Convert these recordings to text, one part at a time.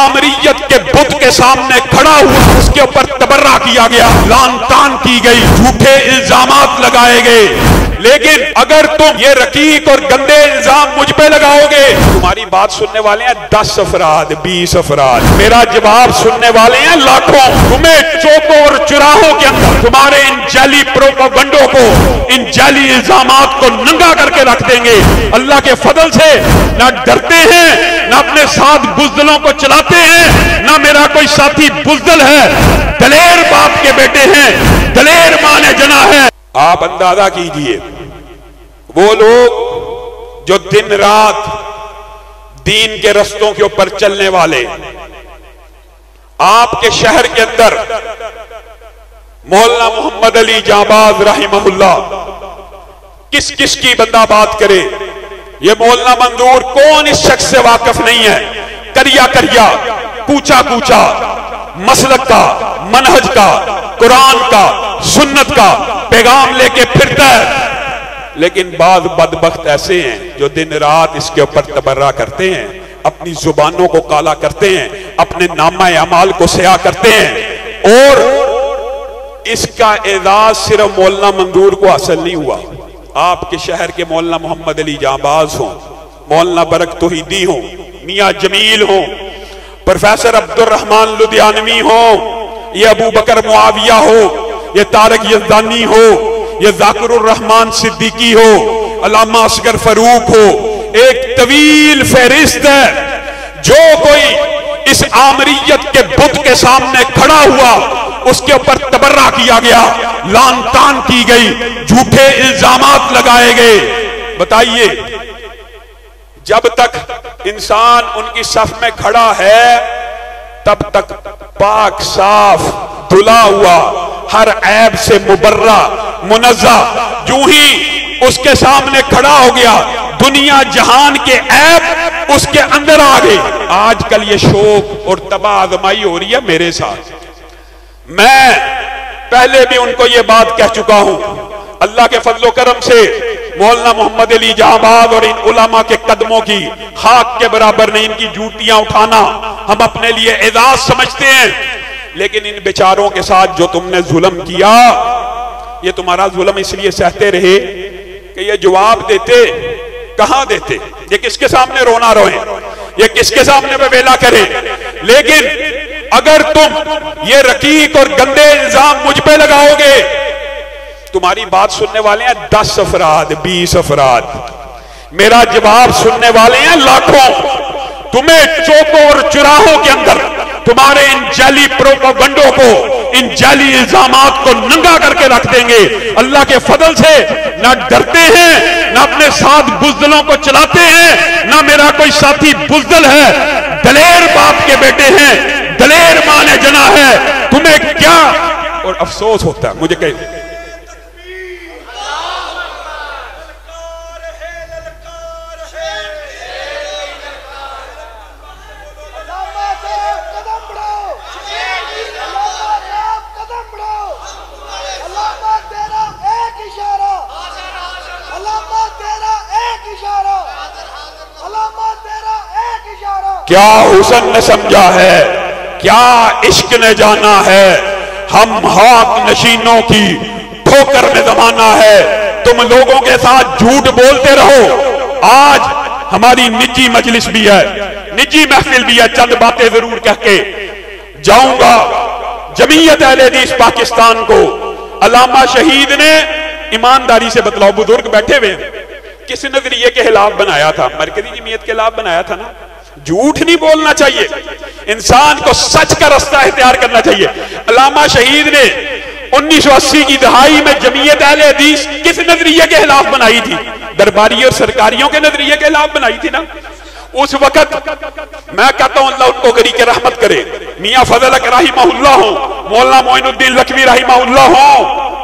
आमरीयत के बुत के सामने खड़ा हुआ, उसके ऊपर तबर्रा किया गया, लान तान की गई, झूठे इल्जामात लगाए गए। लेकिन अगर तुम ये रकीक और गंदे इल्जाम मुझ पे लगाओगे, तुम्हारी बात सुनने वाले हैं 10 अफराद 20 अफराद, मेरा जवाब सुनने वाले हैं लाखों। तुम्हें चौकों और चुराहों के अंदर तुम्हारे इन जाली प्रोपेगेंडों को, इन जाली इल्जामात को नंगा करके रख देंगे। अल्लाह के फजल से ना डरते हैं, ना अपने साथ बुज़दिलों को चलाते हैं, ना मेरा कोई साथी बुज़दिल है। दलेर बाप के बेटे हैं, दलेर मां ने जना है। आप अंदाजा कीजिए, वो लोग जो दिन रात दीन के रस्तों के ऊपर चलने वाले, आपके शहर के अंदर मौलाना मोहम्मद अली जाबाज रहमहुल्लाह, किस किस की बंदा बात करे। ये मौलाना मंजूर कौन इस शख्स से वाकिफ नहीं है। करिया करिया, कूचा कूचा, मसलक का, मनहज का, कुरान का, सुन्नत का पैगाम लेके फिरता है। लेकिन बाद बदबख्त ऐसे हैं जो दिन रात इसके ऊपर तबर्रा करते हैं, अपनी जुबानों को काला करते हैं, अपने नामा अमाल को स्याह करते हैं। और इसका एजाज सिर्फ मौलाना मंजूर को हासिल नहीं हुआ, आपके शहर के मौलाना मोहम्मद अली जाबाज हो, मौलाना बरक तौहीदी हो, मियां जमील हो, प्रोफेसर अब्दुल रहमान लुधियानवी हो, ये अबू बकर मुआविया हो, ये तारक यज़दानी हो, ये ज़ाकिरुर रहमान सिद्दीकी हो, अल्लामा असगर फरूक हो। एक तवील फहरिस्त है। जो कोई इस आमरीयत के बुत के सामने खड़ा हुआ, उसके ऊपर तबर्रा किया गया, लान तान की गई, झूठे इल्जामात लगाए गए। बताइए, जब तक इंसान उनकी सफ में खड़ा है, तब तक पाक साफ धुला हुआ, हर ऐब से मुबर्रा मुनज़्ज़ा। जो ही उसके सामने खड़ा हो गया, दुनिया जहान के ऐब उसके अंदर आ गए। आजकल ये शोक और तबाह आजमाई हो रही है मेरे साथ। मैं पहले भी उनको ये बात कह चुका हूं, अल्लाह के फजलो करम से मौलाना मोहम्मद अली जाबाज और इन उलमा के कदमों की खाक के बराबर नहीं। इनकी जूतियां उठाना हम अपने लिए एजाज समझते हैं, लेकिन इन बेचारों के साथ जो तुमने जुल्म किया, ये तुम्हारा जुल्म इसलिए सहते रहे कि ये जवाब देते कहां देते, ये किसके सामने रोना रोए, ये किसके सामने बेला करें। लेकिन अगर तुम ये रकीक और गंदे इल्जाम मुझ पे लगाओगे, तुम्हारी बात सुनने वाले हैं 10 अफराद 20 अफराद, मेरा जवाब सुनने वाले हैं लाखों। तुम्हें चौकों और चुराहों के अंदर तुम्हारे इन जाली प्रोपेगेंडों को, इन जाली इल्जामात को नंगा करके रख देंगे। अल्लाह के फजल से ना डरते हैं, ना अपने साथ बुज़दिलों को चलाते हैं, ना मेरा कोई साथी बुज़दिल है। दलेर बाप के बेटे हैं, दलेर मां ने जना है। तुम्हें क्या और अफसोस होता है मुझे कह क्या हुसन ने समझा है, क्या इश्क ने जाना है। हम हाक नशीनों की ठोकर में जमाना है। तुम लोगों के साथ झूठ बोलते रहो। आज हमारी निजी मजलिस भी है, निजी महफिल भी है। चंद बातें जरूर कह के जाऊंगा। जमीयत अहले हदीस पाकिस्तान को अल्लामा शहीद ने ईमानदारी से बतलाओ, बुजुर्ग बैठे हुए, किस नजरिए के खिलाफ बनाया था? मरकजी जमीयत के खिलाफ बनाया था ना। झूठ नहीं बोलना चाहिए, इंसान को सच का रास्ता इख्तियार करना चाहिए। अल्लामा शहीद ने 1980 की दहाई में जमीयत अहले हदीस किस नजरिए के खिलाफ बनाई थी? दरबारी और सरकारियों के नजरिए के खिलाफ बनाई थी ना। उस वक्त मैं कहता हूं अल्लाह उनको गरी के रहमत करे, मियां फजल हक रहमहुल्लाह हो, मौलाना मोइनुद्दीन लखवी रहमहुल्लाह हो,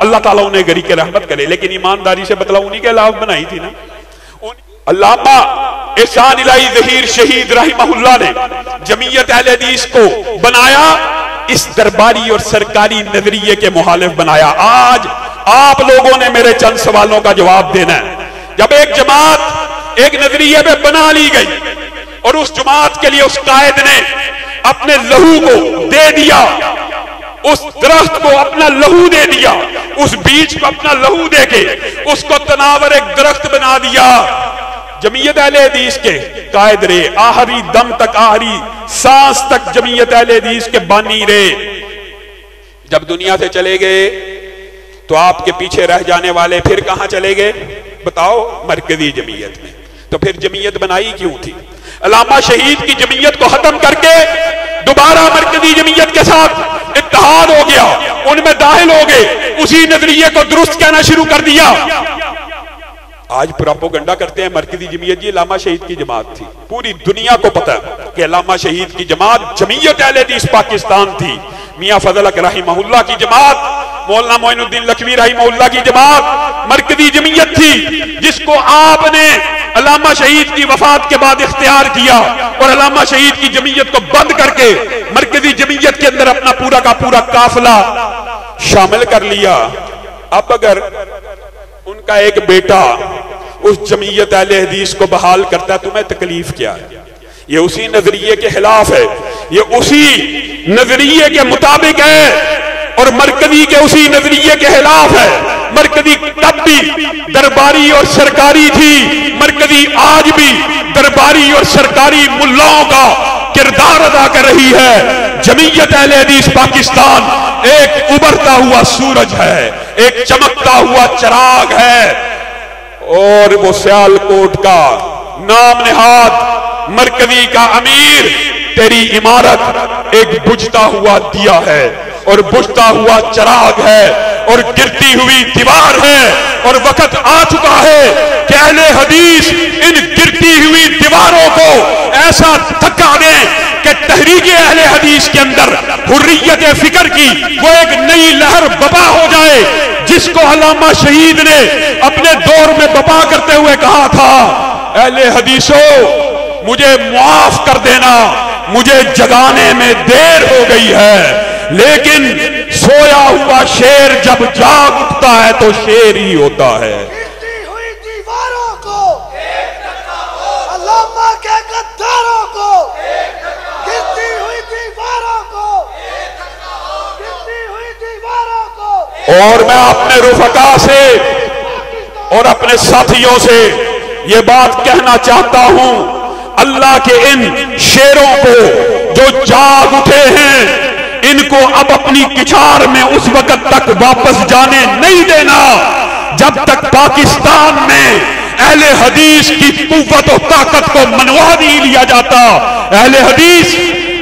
अल्लाह ताला उन्हें गरी के रहमत करे। लेकिन ईमानदारी से बतलाओ, उन्हीं के खिलाफ बनाई थी ना। अल्लामा एहसान इलाही ज़हीर शहीद रहमहुल्लाह ने जमीयत अहले हदीस को बनाया, इस दरबारी और सरकारी नजरिए के मुखालिफ बनाया। आज आप लोगों ने मेरे चंद सवालों का जवाब देना है। जब एक जमात एक नजरिए पे बना ली गई और उस जमात के लिए उस कायद ने अपने लहू को दे दिया, उस दरख्त को अपना लहू दे दिया, उस बीज को अपना लहू देके उसको तनावर एक दरख्त बना दिया। जमीयत अहले हदीस के कायद रहे, आखिरी दम तक, आखिरी सांस तक जमीयत अहले हदीस के बानी रहे। जब दुनिया से चले गए तो आपके पीछे रह जाने वाले फिर कहां चले गए बताओ? मरकजी जमीयत में। तो फिर जमीयत बनाई क्यों थी? अल्लामा शहीद की जमीयत को खत्म करके दोबारा मरकजी जमीयत के साथ इत्तेहाद हो गया, उनमें दाखिल हो गए, उसी नजरिए को दुरुस्त कहना शुरू कर दिया। आज प्रोपेगेंडा करते हैं मरकजी जमीयत जी अल्लामा शहीद की जमात थी। पूरी दुनिया को पता है कि अल्लामा शहीद की जमात जमीयत अहले हदीस पाकिस्तान थी। मियां फजल हक रहमहुल्लाह की जमात, मौलाना मोइनुद्दीन लखवी रहमहुल्लाह की जमात मरकजी जमीयत थी, जिसको आपने अल्लामा शहीद की वफात के बाद इख्तियार किया और अल्लामा शहीद की जमीयत को बंद करके मरकजी जमीयत के अंदर अपना पूरा का पूरा काफिला शामिल कर लिया। अब अगर उनका एक बेटा उस जमीयत अहले हदीस को बहाल करता है, तुम्हें तकलीफ क्या है? ये उसी नजरिए के खिलाफ है, ये उसी नजरिए के मुताबिक है और मरकजी के उसी नजरिए के खिलाफ है। मरकजी तब भी दरबारी और सरकारी थी, मरकजी आज भी दरबारी और सरकारी मुल्लाओं का किरदार अदा कर रही है। जमीयत अहले हदीस पाकिस्तान एक उभरता हुआ सूरज है, एक चमकता हुआ चिराग है, और वो सियालकोट का नाम निहाद मरकजी का अमीर तेरी इमारत एक बुझता हुआ दिया है और बुझता हुआ चिराग है और गिरती हुई दीवार है। और वक्त आ चुका है कि अहले हदीस इन गिरती हुई दीवारों को ऐसा धक्का दें कि तहरीक अहले हदीस के अंदर हुर्रियत फिक्र की वो एक नई लहर बपा हो जाए, जिसको अल्लामा शहीद ने अपने दौर में बपा करते हुए कहा था, अहले हदीसों मुझे मुआफ कर देना, मुझे जगाने में देर हो गई है। लेकिन सोया हुआ शेर जब जाग उठता है तो शेर ही होता है। गिरती हुई दीवारों को अल्लामा के गद्दारों को, गिरती हुई दीवारों को, गिरती हुई दीवारों को। और मैं अपने रुफका से और अपने साथियों से ये बात कहना चाहता हूं, अल्लाह के इन शेरों को जो जाग उठे हैं, इनको अब अपनी किचार में उस वक्त तक वापस जाने नहीं देना जब तक पाकिस्तान में अहले हदीस की कुव्वत और ताकत को मनवा नहीं लिया जाता। अहले हदीस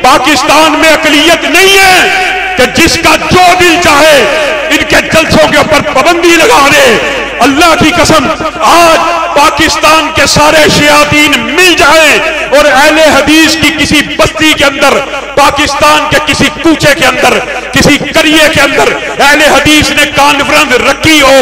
पाकिस्तान में अकलियत नहीं है कि जिसका जो दिल चाहे इनके जलसों के ऊपर पाबंदी लगा दे। अल्लाह की कसम, आज पाकिस्तान के सारे शयातीन मिल जाएं और अहले हदीस की किसी बस्ती के अंदर, पाकिस्तान के किसी कूचे के अंदर, किसी करिए के अंदर अहले हदीस ने कॉन्फ्रेंस रखी हो,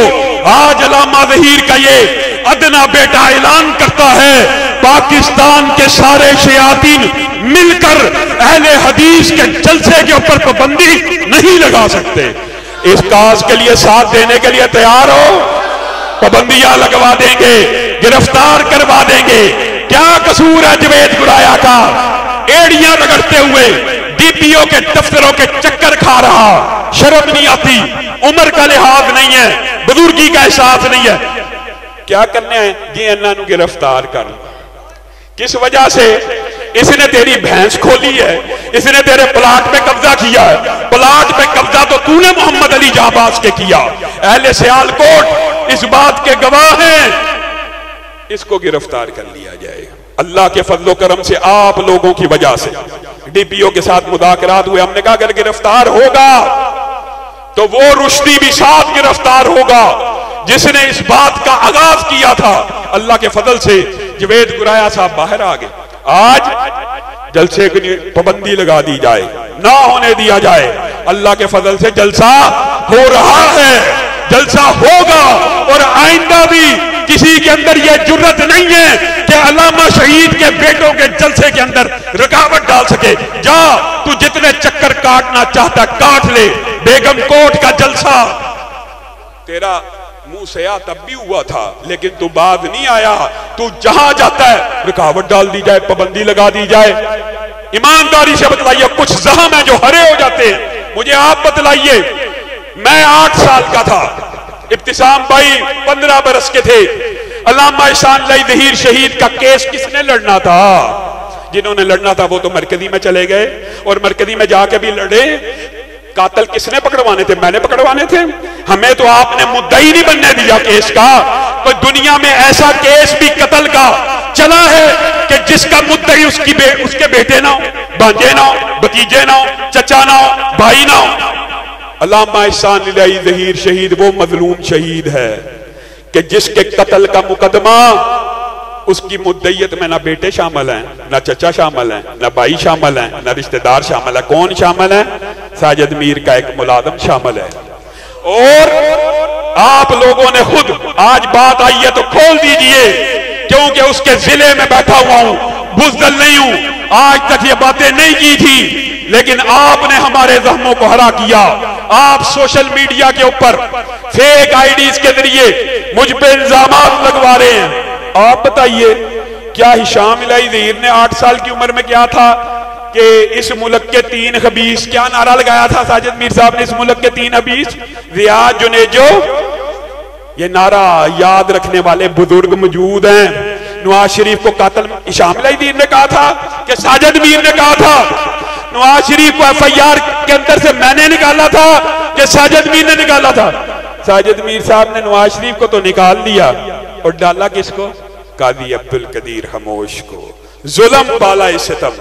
आज अल्लामा ज़हीर का ये अदना बेटा ऐलान करता है, पाकिस्तान के सारे शयातीन मिलकर अहले हदीस के जलसे के ऊपर पाबंदी नहीं लगा सकते। इस काज के लिए साथ देने के लिए तैयार हो? पाबंदियां लगवा देंगे, गिरफ्तार करवा देंगे। क्या कसूर है जवेद गुराया का? एड़ियां रगड़ते हुए डीपीओ के दफ्तरों के चक्कर खा रहा, शर्म नहीं आती, उम्र का लिहाज नहीं है, बुजुर्गी का एहसास नहीं है। क्या करने हैं जी? अन्ना नू गिरफ्तार कर। किस वजह से? इसने तेरी भैंस खोली है, इसने तेरे प्लाट पे कब्जा किया है। प्लाट पे कब्जा तो तूने मोहम्मद अली जाबाज के किया। अहले सियालकोट इस बात के गवाह हैं, इसको गिरफ्तार कर लिया जाए। अल्लाह के फजलो करम से आप लोगों की वजह से डीपीओ के साथ मुदाकरात हुए, हमने कहा अगर गिरफ्तार होगा तो वो रुश्दी भी साथ गिरफ्तार होगा जिसने इस बात का आगाज किया था। अल्लाह के फजल से जवेद गुराया साहब बाहर आ गए। आज जलसे की पाबंदी लगा दी जाए, ना होने दिया जाए। अल्लाह के फजल से जलसा हो रहा है, जलसा होगा, और आइंदा भी किसी के अंदर यह जुर्रत नहीं है कि अल्लामा शहीद के बेटों के जलसे के अंदर रुकावट डाल सके। जा, तू जितने चक्कर काटना चाहता काट ले। बेगम कोट का जलसा तेरा मुंह से आ तब भी हुआ था, लेकिन तू बाद नहीं आया। तू जहां जाता है रुकावट डाल दी जाए, पाबंदी लगा दी जाए। ईमानदारी से बतलाइए, कुछ जहम है जो हरे हो जाते हैं, मुझे आप बतलाइए। मैं 8 साल का था, इब्तिसाम भाई 15 बरस के थे। अल्लामा एहसान लाई ज़हीर शहीद का केस किसने लड़ना था? जिन्होंने लड़ना था वो तो मरकजी में चले गए, और मरकजी में जाके भी लड़े। कातल किसने पकड़वाने थे? मैंने पकड़वाने थे। हमें तो आपने मुद्दई नहीं बनने दिया केस का। तो दुनिया में ऐसा केस भी कत्ल का चला है कि जिसका मुद्दई उसके बेटे ना हो, भांजे ना हो, भतीजे ना हो, चचा ना हो, भाई ना हो। अल्लामा एहसान लाई ज़हीर शहीद वो मजलूम शहीद है कि जिसके कत्ल का मुकदमा, उसकी मुद्दईयत में ना बेटे शामिल हैं, ना चचा शामिल हैं, ना भाई शामिल हैं, ना रिश्तेदार शामिल है। कौन शामिल है? साजिद मीर का एक मुलाजम शामिल है। और आप लोगों ने खुद, आज बात आई है तो खोल दीजिए, क्योंकि उसके जिले में बैठा हुआ हूं, बुज़दिल नहीं हूं, आज तक ये बातें नहीं की थी, लेकिन आपने हमारे जख्मों को हरा किया। आप सोशल मीडिया के ऊपर फेक आईडीज के जरिए मुझ पे इल्जामात लगवा रहे हैं। आप बताइए, क्या हिशाम इलाही ज़हीर ने 8 साल की उम्र में क्या था कि इस मुल्क के 3 खबीस, क्या नारा लगाया था साजिद मीर साहब ने? इस मुल्क के 3 खबीस, रियाज जुनेजो। ये नारा याद रखने वाले बुजुर्ग मौजूद हैं। नवाज शरीफ को कातिल हिशाम इलाही ज़हीर ने कहा था कि साजिद मीर ने कहा था? नवाज शरीफ को FIR के अंदर से मैंने निकाला था कि साजिद मीर ने निकाला था? साजिद मीर साहब ने नवाज शरीफ को तो निकाल दिया, और डाला किसको? कादी अब्दुल कदीर खामोश को। जुल्म पाला सितम,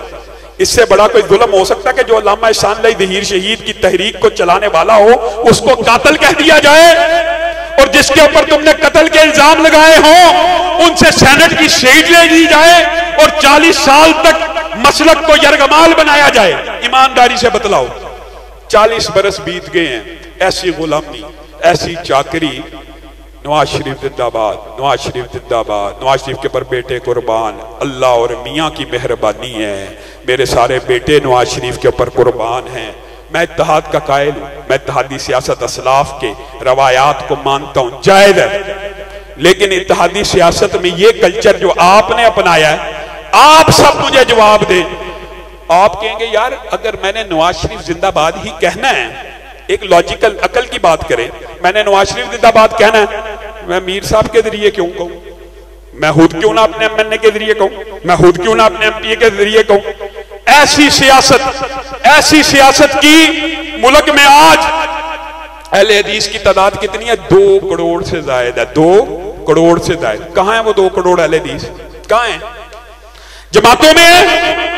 इससे बड़ा कोई जुल्म हो सकता है कि जो अल्लामा एहसान लाई ज़हीर शहीद की तहरीक को चलाने वाला हो उसको कातिल कह दिया जाए, और जिसके ऊपर तुमने कत्ल के इल्जाम लगाए हो उनसे सेनेट की सीट ले ली जाए, और 40 साल तक मसलक को यरगमाल बनाया जाए। ईमानदारी से बतलाओ, 40 बरस बीत गए हैं, ऐसी गुलामी, ऐसी चाकरी। नवाज शरीफ जिंदाबाद, नवाज शरीफ जिंदाबाद, नवाज शरीफ के ऊपर बेटे कुर्बान। अल्लाह और मियाँ की मेहरबानी है, मेरे सारे बेटे नवाज शरीफ के ऊपर कुर्बान हैं। मैं इत्तेहाद का कायल हूँ, मैं इत्तेहादी सियासत असलाफ के रवायात को मानता हूँ, जायज है। लेकिन इत्तेहादी सियासत में ये कल्चर जो आपने अपनाया है, आप सब मुझे जवाब दें। आप कहेंगे यार अगर मैंने नवाज शरीफ जिंदाबाद ही कहना है, एक लॉजिकल अकल की बात करें, मैंने नवाज शरीफ जिंदाबाद कहना है, मैं मीर साहब के जरिए क्यों कहूं? मैं खुद क्यों ना अपने MNA के जरिए कहूं? मैं खुद क्यों ना अपने MPA के जरिए कहूं? ऐसी सियासत की मुल्क में आज अहले हदीस की तादाद कितनी है? 2 करोड़ से ज्यादा है, 2 करोड़ से ज्यादा। कहां है वो 2 करोड़ अहले हदीस? कहां है? जमातों में है।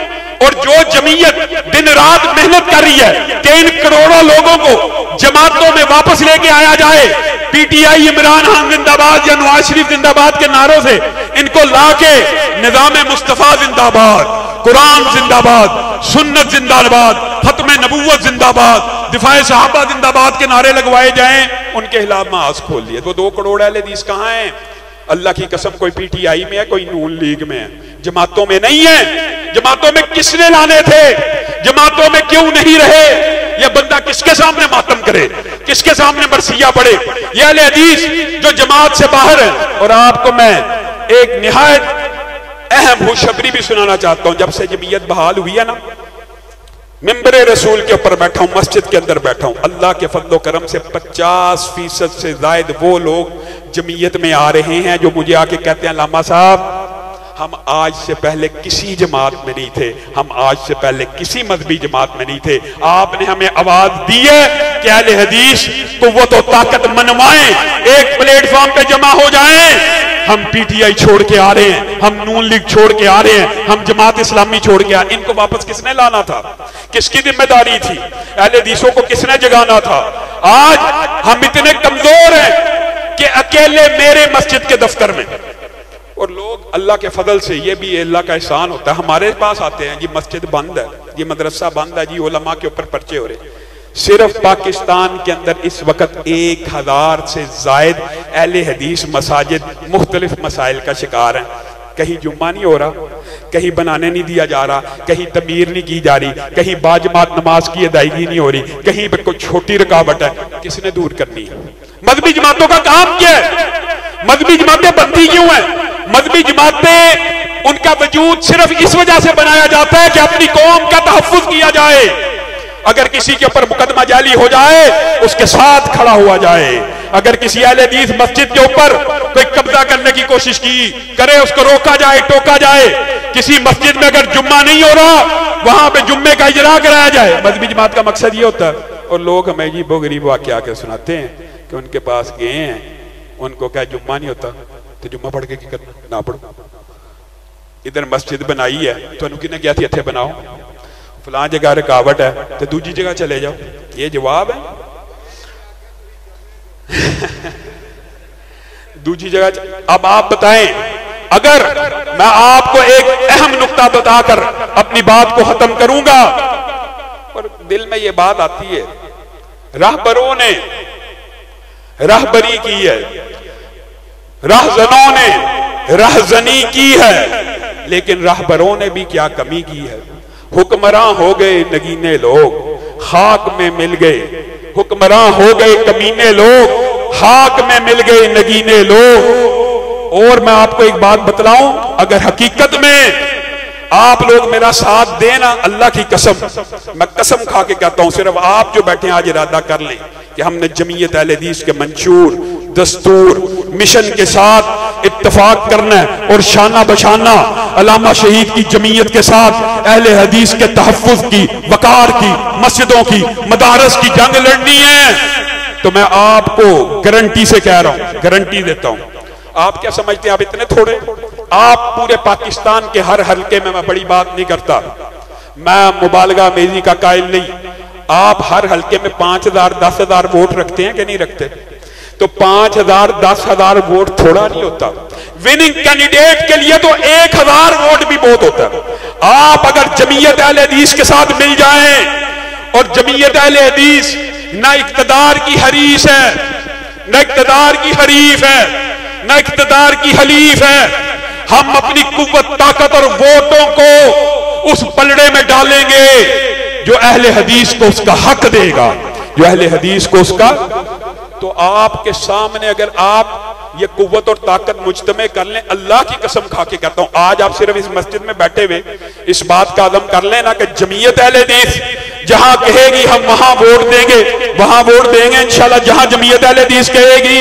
और जो जमीयत दिन रात मेहनत कर रही है कि इन करोड़ों लोगों को जमातों में वापस लेके आया जाए, PTI इमरान खान जिंदाबाद या नवाज शरीफ जिंदाबाद के नारों से इनको लाके निजाम मुस्तफा जिंदाबाद, कुरान जिंदाबाद, सुन्नत जिंदाबाद, खत्म नबूवत जिंदाबाद, दिफाए सहाबा जिंदाबाद के नारे लगवाए जाएं, उनके खिलाफ मास खोल दिए। वो 2 करोड़ अहले हदीस कहां है? अल्लाह की कसम कोई PTI में है, कोई नून लीग में है, जमातों में नहीं है। जमातों में किसने लाने थे? जमातों में क्यों नहीं रहे? यह बंदा किसके सामने मातम करे, किसके सामने बरसिया पड़े? यह अहले हदीस जो जमात से बाहर है। और आपको मैं एक निहायत अहम खुशखबरी भी सुनाना चाहता हूं। जब से जमीयत बहाल हुई है ना, मिंबरे रसूल के ऊपर बैठा हूं, मस्जिद के अंदर बैठा हूं, अल्लाह के फजलो करम से 50% से जायद वो लोग जमीयत में आ रहे हैं जो मुझे आके कहते हैं लामा साहब हम आज से पहले किसी जमात में नहीं थे, हम आज से पहले किसी मजहबी जमात में नहीं थे, आपने हमें आवाज दी है कि अहले हदीस तो वो तो ताकत मनवाएं, एक प्लेटफॉर्म पे जमा हो जाएं। हम PTI छोड़ के आ रहे हैं, हम नून लीग छोड़ के आ रहे हैं, हम जमात इस्लामी छोड़ के आ। इनको वापस किसने लाना था? किसकी जिम्मेदारी थी? अहले हदीसों को किसने जगाना था? आज हम इतने कमजोर हैं कि अकेले मेरे मस्जिद के दफ्तर में, और लोग अल्लाह के फजल से, ये भी अल्लाह का एहसान होता है, हमारे पास आते हैं जी मस्जिद बंद है, जी मदरसा बंद है, जी उलमा के ऊपर पर्चे हो रहे। सिर्फ पाकिस्तान के अंदर इस वक्त 1000 से जायद अहले हदीस मसाजिद मुख्तलिफ मसाइल का शिकार हैं। कहीं जुम्मा नहीं हो रहा, कहीं बनाने नहीं दिया जा रहा, कहीं तमीर नहीं की जा रही, कहीं बाजमात नमाज की अदायगी नहीं हो रही, कहीं पर कोई छोटी रुकावट है। किसने दूर करनी है? मजहबी जमातों का काम क्या है? मजहबी जमातें बनती क्यों है? मजहबी जमातें उनका वजूद सिर्फ इस वजह से बनाया जाता है कि अपनी कौम का तहफ्फुज किया जाए। अगर किसी के ऊपर मुकदमा जाली हो जाए उसके साथ खड़ा हुआ जाए। अगर किसी अहले हदीस मस्जिद के ऊपर कोई कब्जा करने की कोशिश की करे उसको रोका जाए, टोका जाए। किसी मस्जिद में अगर जुम्मा नहीं हो रहा वहां पे जुम्मे का इजरा कराया जाए। मजहबी जमात का मकसद ये होता है। और लोग हमें अजीबो गरीब वाक़या आके सुनाते हैं कि उनके पास गए हैं, उनको क्या जुम्मा नहीं होता तो जुम्मा पढ़ के क्या करना, ना पढ़ो। इधर मस्जिद बनाई है तो किन्हें क्या थी इत्थे बनाओ, फलां जगह रुकावट है तो दूसरी जगह चले जाओ। ये जवाब है। दूसरी जगह। अब आप बताएं, अगर मैं आपको एक अहम नुक्ता बताकर अपनी बात को खत्म करूंगा, पर दिल में ये बात आती है, राहबरों ने राहबरी की है, राहजनों ने राहजनी की है, लेकिन राहबरों ने भी क्या कमी की है। हुक्मरान हो गए नगीने लोग, खाक में मिल गए। हुक्मरान हो गए कमीने लोग, खाक में मिल गए नगीने लोग। और मैं आपको एक बात बतलाऊं, अगर हकीकत में आप लोग मेरा साथ देना, अल्लाह की कसम, मैं कसम खा के कहता हूं, सिर्फ आप जो बैठे आज इरादा कर लें कि हमने जमीयत अहले हदीस के मंशूर, दस्तूर, मिशन के साथ इत्तफाक करना है और शाना बशाना अल्लामा शहीद की जमीयत के साथ अहले हदीस के तहफ्फुज की, वकार की, मस्जिदों की, मदारस की जंग लड़नी है। तो मैं आपको गारंटी से कह रहा हूं, गारंटी देता हूं। आप क्या समझते हैं आप इतने थोड़े? आप पूरे पाकिस्तान के हर हल्के में, मैं बड़ी बात नहीं करता, मैं मुबालगा मेजी का कायल नहीं, आप हर हल्के में 5,000 10,000 वोट रखते हैं कि नहीं रखते? तो 5,000 10,000 वोट थोड़ा नहीं होता। विनिंग कैंडिडेट के लिए तो 1,000 वोट भी बहुत होता है। आप अगर जमीयत अहले हदीस के साथ मिल जाएं, और जमीयत अहले हदीस ना इक्तदार की हरीस है, ना इक्तदार की हरीफ है, ना इक्तदार की हलीफ है, हम अपनी कुव्वत, ताकत और वोटों को उस पलड़े में डालेंगे जो अहले हदीस को उसका हक देगा, जो अहले हदीस को उसका। तो आपके सामने अगर आप ये कुव्वत और ताकत मुज्तमे कर लें, अल्लाह की कसम खा के कहता हूं, आज आप सिर्फ इस मस्जिद में बैठे हुए इस बात का अज़म कर लेना कि जमीयत अहले हदीस जहां कहेगी हम वहां वोट देंगे, वहां वोट देंगे इंशाल्लाह। जहां जमीयत अहले हदीस कहेगी,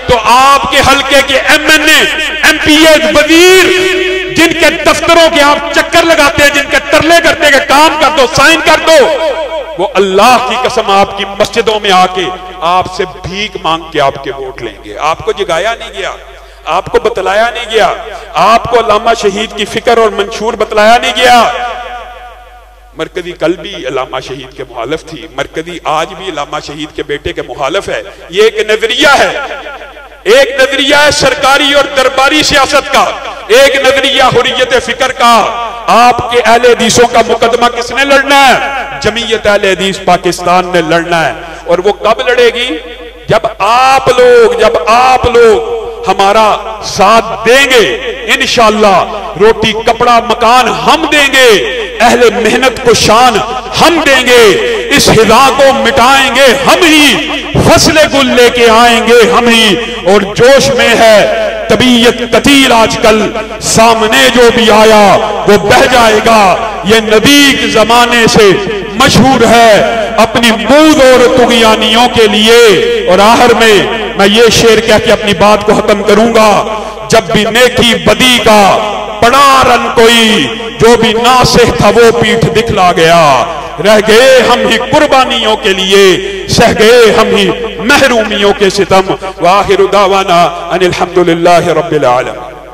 तो आपके हल्के के MNA, MPA, वजीर, जिनके दफ्तरों के आप चक्कर लगाते हैं, जिनके तरले करते हैं, काम कर दो, साइन कर दो, वो अल्लाह की कसम आपकी मस्जिदों में आके आपसे भीख मांग के आपके वोट लेंगे। आपको जगाया नहीं गया, आपको बतलाया नहीं गया, आपको अल्लामा शहीद की फिक्र और मंशूर बतलाया नहीं गया। मरकजी कल भी अल्लामा शहीद के मुखालिफ थी, मरकजी आज भी अल्लामा शहीद के बेटे के मुखालिफ है। ये एक नजरिया है, एक नजरिया है सरकारी और दरबारी सियासत का, एक नजरिया हुर्रियत फिक्र का। आपके अहले हदीसों का मुकदमा किसने लड़ना है? जमीयत अहले हदीस पाकिस्तान ने लड़ना है। और वो कब लड़ेगी? जब आप लोग हमारा साथ देंगे, इंशाअल्लाह रोटी कपड़ा मकान हम देंगे, अहले मेहनत को शान हम देंगे, इस हिजा को मिटाएंगे हम ही, फसले गुल लेके आएंगे हम ही। और जोश में है तबीयत कतील, आजकल सामने जो भी आया वो बह जाएगा। ये नबी के जमाने से मशहूर है अपनी मूद और तुगियानियों के लिए। और आखिर में मैं ये शेर कह के अपनी बात को खत्म करूंगा, जब भी नेकी बदी का पड़ा रन कोई, जो भी नासिह था वो पीठ दिखला गया। रह गए हम ही कुर्बानियों के लिए, सह गए हम ही महरूमियों के सितम। वाहिर दावाना अनिल हम्दुलिल्लाहि रब्बिल आलमीन।